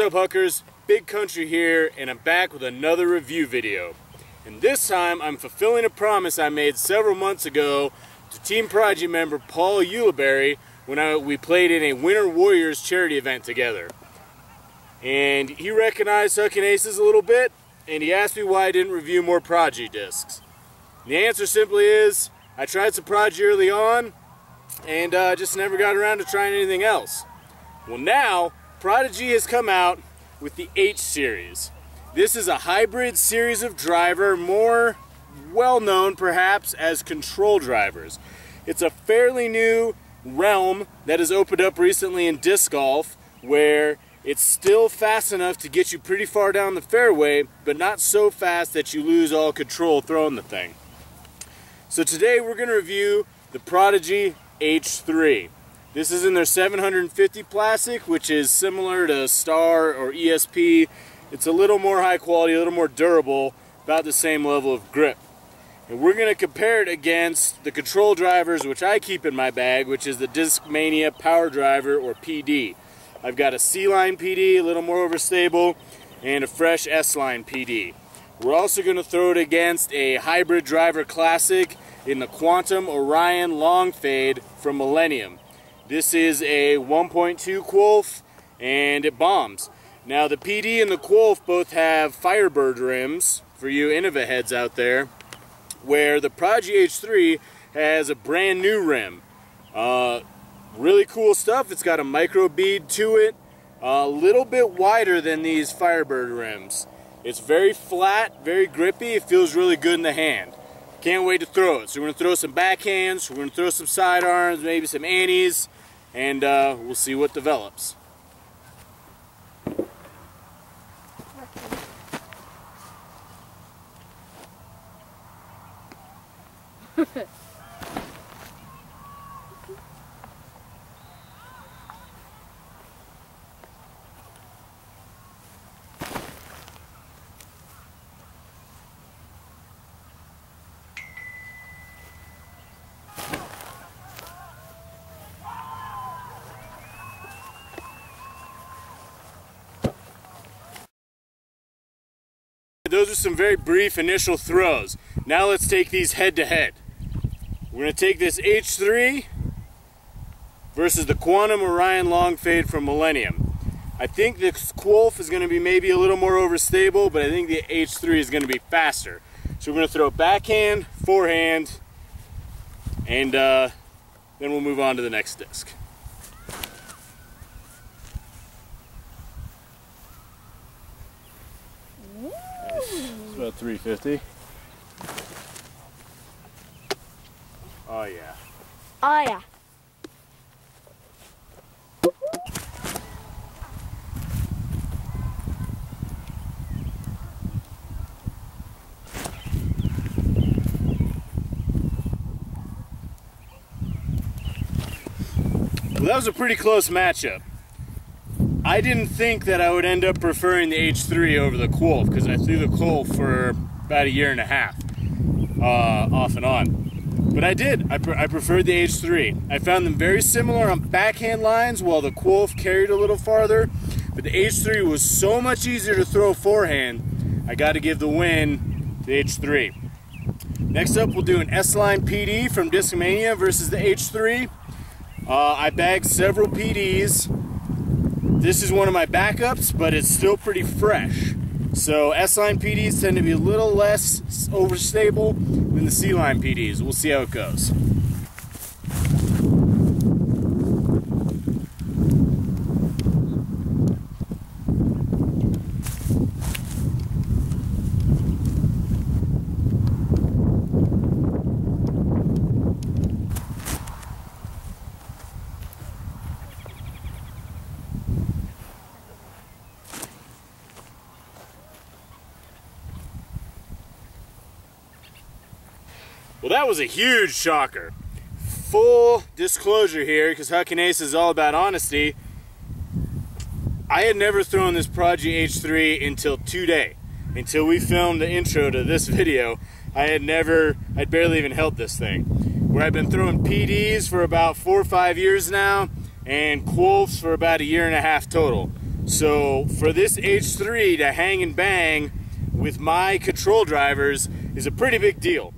What's up, Huckers? Big Country here, and I'm back with another review video. And this time I'm fulfilling a promise I made several months ago to Team Prodigy member Paul Ulibarri when we played in a Winter Warriors charity event together. And he recognized Hucking Aces a little bit, and he asked me why I didn't review more Prodigy discs. And the answer simply is, I tried some Prodigy early on, and just never got around to trying anything else. Well, now Prodigy has come out with the H series. This is a hybrid series of driver, more well known perhaps as control drivers. It's a fairly new realm that has opened up recently in disc golf, where it's still fast enough to get you pretty far down the fairway, but not so fast that you lose all control throwing the thing. So today we're going to review the Prodigy H3. This is in their 750 plastic, which is similar to Star or ESP. It's a little more high quality, a little more durable, about the same level of grip. And we're going to compare it against the control drivers, which I keep in my bag, which is the Discmania Power Driver, or PD. I've got a C-line PD, a little more overstable, and a fresh S-line PD. We're also going to throw it against a hybrid driver classic in the Quantum Orion Long Fade from Millennium. This is a 1.2 Quolf, and it bombs. Now the PD and the Quolf both have Firebird rims, for you Innova heads out there, where the Prodigy H3 has a brand new rim. Really cool stuff. It's got a micro bead to it, a little bit wider than these Firebird rims. It's very flat, very grippy. It feels really good in the hand. Can't wait to throw it. So we're going to throw some backhands, we're going to throw some sidearms, maybe some anties, and we'll see what develops. Those are some very brief initial throws. Now let's take these head to head. We're going to take this H3 versus the Quantum Orion Long Fade from Millennium. I think this Quolf is going to be maybe a little more overstable, but I think the H3 is going to be faster. So we're going to throw backhand, forehand, and then we'll move on to the next disc. It's about 350. Oh yeah. Oh yeah. Well, that was a pretty close matchup. I didn't think that I would end up preferring the H3 over the Quolf, because I threw the Quolf for about a year and a half, off and on. But I did. I preferred the H3. I found them very similar on backhand lines, while the Quolf carried a little farther. But the H3 was so much easier to throw forehand, I got to give the win to the H3. Next up, we'll do an S-line PD from Discmania versus the H3. I bagged several PDs. This is one of my backups, but it's still pretty fresh. So S-line PDs tend to be a little less overstable than the C-line PDs. We'll see how it goes. Well, that was a huge shocker. Full disclosure here, because Hucking Ace is all about honesty. I had never thrown this Prodigy H3 until today. Until we filmed the intro to this video, I'd barely even held this thing. Where I've been throwing PDs for about 4 or 5 years now, and Quolfs for about a year and a half total. So for this H3 to hang and bang with my control drivers is a pretty big deal.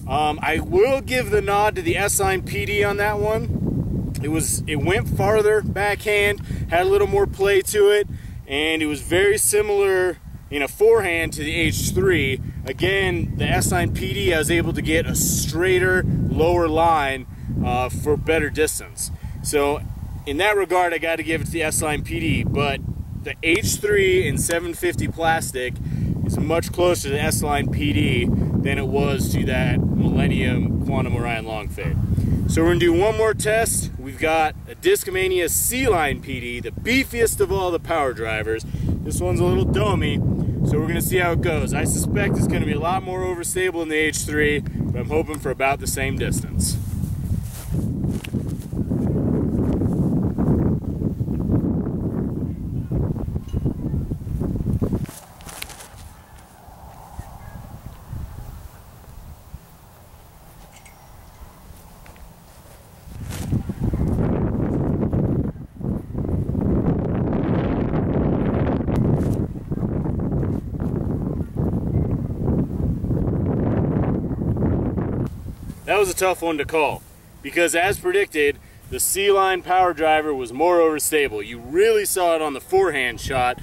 I will give the nod to the S-Line PD on that one. It went farther backhand, had a little more play to it, and it was very similar in a forehand to the H3. Again, the S-Line PD, I was able to get a straighter, lower line for better distance. So in that regard, I got to give it to the S-Line PD, but the H3 in 750 plastic is much closer to the S-Line PD than it was to that Millennium Quantum Orion long fade. So we're going to do one more test. We've got a Discmania C-Line PD, the beefiest of all the power drivers. This one's a little domey, so we're going to see how it goes. I suspect it's going to be a lot more overstable than the H3, but I'm hoping for about the same distance. That was a tough one to call, because as predicted, the C-Line Power Driver was more overstable. You really saw it on the forehand shot,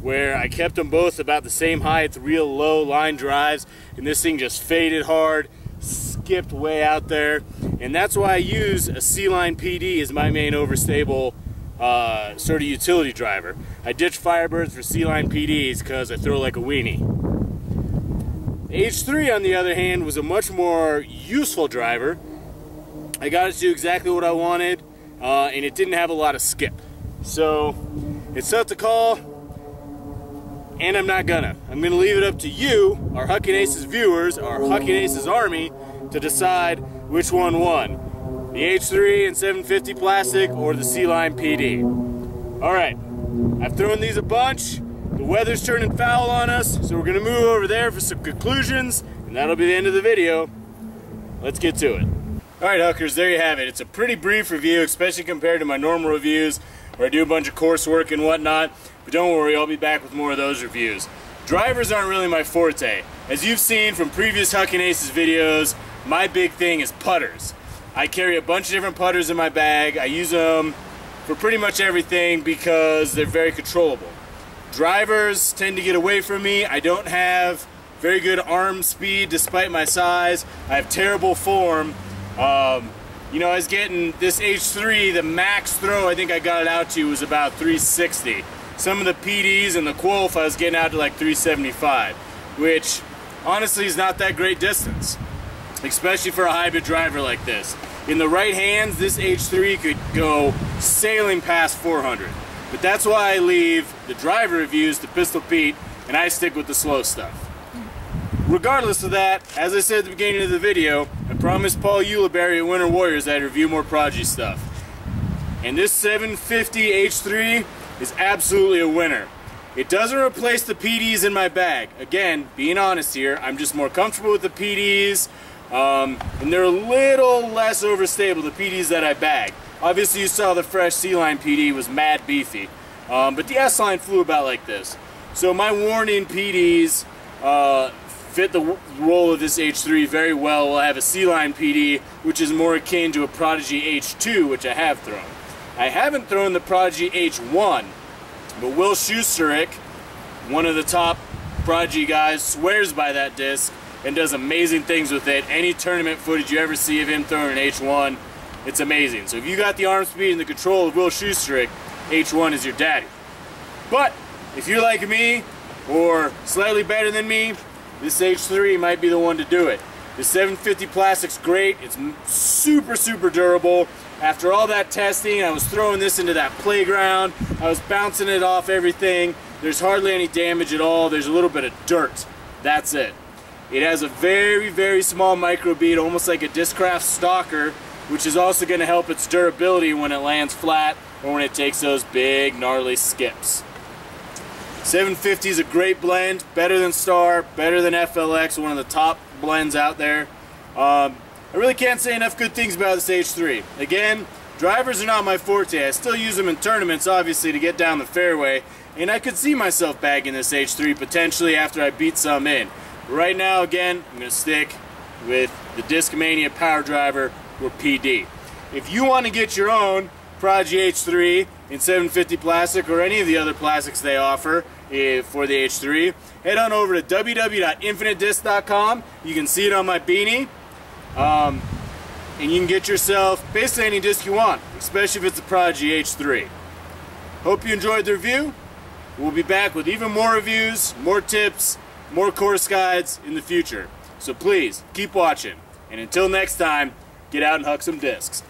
where I kept them both about the same height, real low line drives, and this thing just faded hard, skipped way out there, and that's why I use a C-Line PD as my main overstable sort of utility driver. I ditch Firebirds for C-Line PDs because I throw like a weenie. The H3, on the other hand, was a much more useful driver. I got it to do exactly what I wanted, and it didn't have a lot of skip. So it's tough to call, and I'm not gonna. I'm gonna leave it up to you, our Hucking Aces viewers, our Hucking Aces army, to decide which one won. The H3 in 750 plastic or the C-Line PD. All right, I've thrown these a bunch. The weather's turning foul on us, so we're gonna move over there for some conclusions, and that'll be the end of the video. Let's get to it. All right, Huckers, there you have it. It's a pretty brief review, especially compared to my normal reviews, where I do a bunch of coursework and whatnot, but don't worry, I'll be back with more of those reviews. Drivers aren't really my forte. As you've seen from previous Hucking Aces videos, my big thing is putters. I carry a bunch of different putters in my bag. I use them for pretty much everything because they're very controllable. Drivers tend to get away from me. I don't have very good arm speed despite my size. I have terrible form. You know, I was getting this H3, the max throw I think I got it out to was about 360. Some of the PDs and the Quolf I was getting out to like 375, which honestly is not that great distance, especially for a hybrid driver like this. In the right hands, this H3 could go sailing past 400. But that's why I leave the driver reviews to Pistol Pete, and I stick with the slow stuff. Regardless of that, as I said at the beginning of the video, I promised Paul Ulibarri at Winter Warriors I'd review more Prodigy stuff. And this 750 H3 is absolutely a winner. It doesn't replace the PDs in my bag. Again, being honest here, I'm just more comfortable with the PDs, and they're a little less overstable, the PDs that I bag. Obviously you saw the fresh C-Line PD was mad beefy, but the S-Line flew about like this. So my warning PDs fit the role of this H3 very well. We'll have a C-Line PD, which is more akin to a Prodigy H2, which I have thrown. I haven't thrown the Prodigy H1, but Will Schusterich, one of the top Prodigy guys, swears by that disc and does amazing things with it. Any tournament footage you ever see of him throwing an H1, it's amazing. So if you got the arm speed and the control of Will Schusterich, H1 is your daddy. But if you're like me, or slightly better than me, this H3 might be the one to do it. The 750 plastic's great. It's super, super durable. After all that testing, I was throwing this into that playground. I was bouncing it off everything. There's hardly any damage at all. There's a little bit of dirt. That's it. It has a very, very small micro bead, almost like a Discraft Stalker, which is also going to help its durability when it lands flat or when it takes those big, gnarly skips. 750 is a great blend, better than Star, better than FLX, one of the top blends out there. I really can't say enough good things about this H3. Again, drivers are not my forte. I still use them in tournaments, obviously, to get down the fairway, and I could see myself bagging this H3 potentially after I beat some in. But right now, again, I'm going to stick with the Discmania Power Driver or PD. If you want to get your own Prodigy H3 in 750 plastic or any of the other plastics they offer for the H3, head on over to www.infinitedisc.com. You can see it on my beanie. And you can get yourself basically any disc you want, especially if it's a Prodigy H3. Hope you enjoyed the review. We'll be back with even more reviews, more tips, more course guides in the future. So please, keep watching. And until next time, get out and huck some discs.